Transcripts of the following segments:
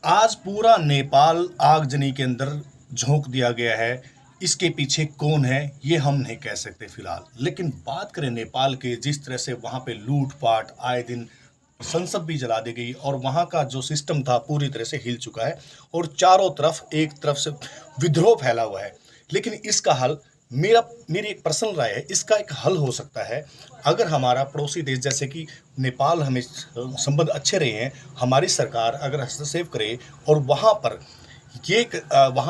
आज पूरा नेपाल आगजनी के अंदर झोंक दिया गया है। इसके पीछे कौन है ये हम नहीं कह सकते फिलहाल, लेकिन बात करें नेपाल के, जिस तरह से वहाँ पे लूटपाट आए दिन, संसद भी जला दी गई और वहाँ का जो सिस्टम था पूरी तरह से हिल चुका है और चारों तरफ एक तरफ से विद्रोह फैला हुआ है। लेकिन इसका हल मेरी एक पर्सनल राय है, इसका एक हल हो सकता है अगर हमारा पड़ोसी देश जैसे कि नेपाल, हमें संबंध अच्छे रहे हैं, हमारी सरकार अगर हस्तक्षेप करे और वहाँ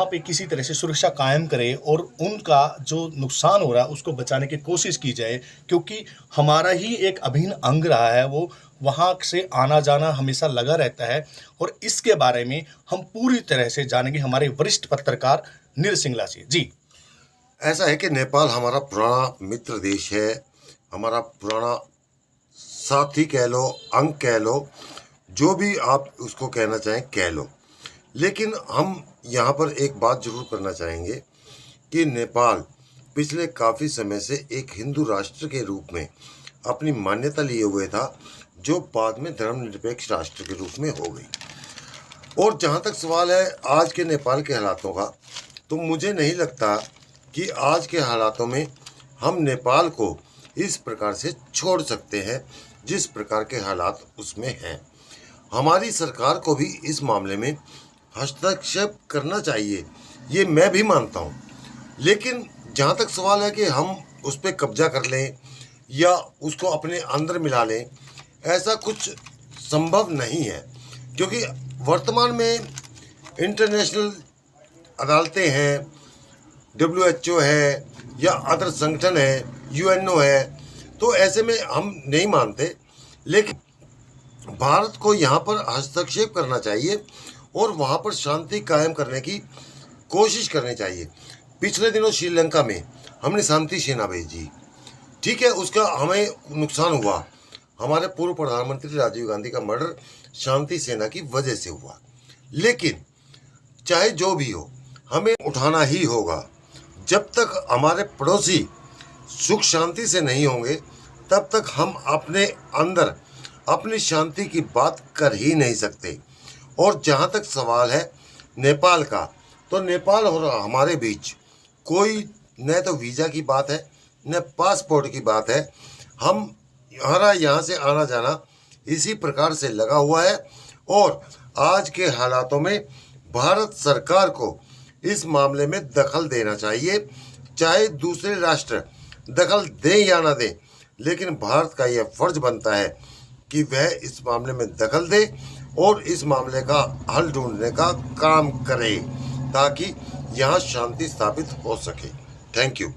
पे किसी तरह से सुरक्षा कायम करे और उनका जो नुकसान हो रहा है उसको बचाने की कोशिश की जाए, क्योंकि हमारा ही एक अभिन्न अंग रहा है, वो वहाँ से आना जाना हमेशा लगा रहता है। और इसके बारे में हम पूरी तरह से जानेंगे हमारे वरिष्ठ पत्रकार नीर सिंगला से। जी, ऐसा है कि नेपाल हमारा पुराना मित्र देश है, हमारा पुराना साथी कह लो, अंग कह लो, जो भी आप उसको कहना चाहें कह लो। लेकिन हम यहाँ पर एक बात जरूर करना चाहेंगे कि नेपाल पिछले काफ़ी समय से एक हिंदू राष्ट्र के रूप में अपनी मान्यता लिए हुए था, जो बाद में धर्मनिरपेक्ष राष्ट्र के रूप में हो गई। और जहाँ तक सवाल है आज के नेपाल के हालातों का, तो मुझे नहीं लगता कि आज के हालातों में हम नेपाल को इस प्रकार से छोड़ सकते हैं जिस प्रकार के हालात उसमें हैं। हमारी सरकार को भी इस मामले में हस्तक्षेप करना चाहिए, ये मैं भी मानता हूँ। लेकिन जहाँ तक सवाल है कि हम उस पर कब्जा कर लें या उसको अपने अंदर मिला लें, ऐसा कुछ संभव नहीं है, क्योंकि वर्तमान में इंटरनेशनल अदालतें हैं, WHO है या अदर संगठन है, UNO है, तो ऐसे में हम नहीं मानते। लेकिन भारत को यहाँ पर हस्तक्षेप करना चाहिए और वहाँ पर शांति कायम करने की कोशिश करनी चाहिए। पिछले दिनों श्रीलंका में हमने शांति सेना भेजी, ठीक है, उसका हमें नुकसान हुआ। हमारे पूर्व प्रधानमंत्री राजीव गांधी का मर्डर शांति सेना की वजह से हुआ। लेकिन चाहे जो भी हो, हमें उठाना ही होगा। जब तक हमारे पड़ोसी सुख शांति से नहीं होंगे, तब तक हम अपने अंदर अपनी शांति की बात कर ही नहीं सकते। और जहाँ तक सवाल है नेपाल का, तो नेपाल और हमारे बीच कोई न तो वीज़ा की बात है न पासपोर्ट की बात है। हमारा यहाँ से आना जाना इसी प्रकार से लगा हुआ है और आज के हालातों में भारत सरकार को इस मामले में दखल देना चाहिए। चाहे दूसरे राष्ट्र दखल दें या ना दें, लेकिन भारत का यह फर्ज बनता है कि वह इस मामले में दखल दे और इस मामले का हल ढूंढने का काम करे, ताकि यहाँ शांति स्थापित हो सके। Thank you.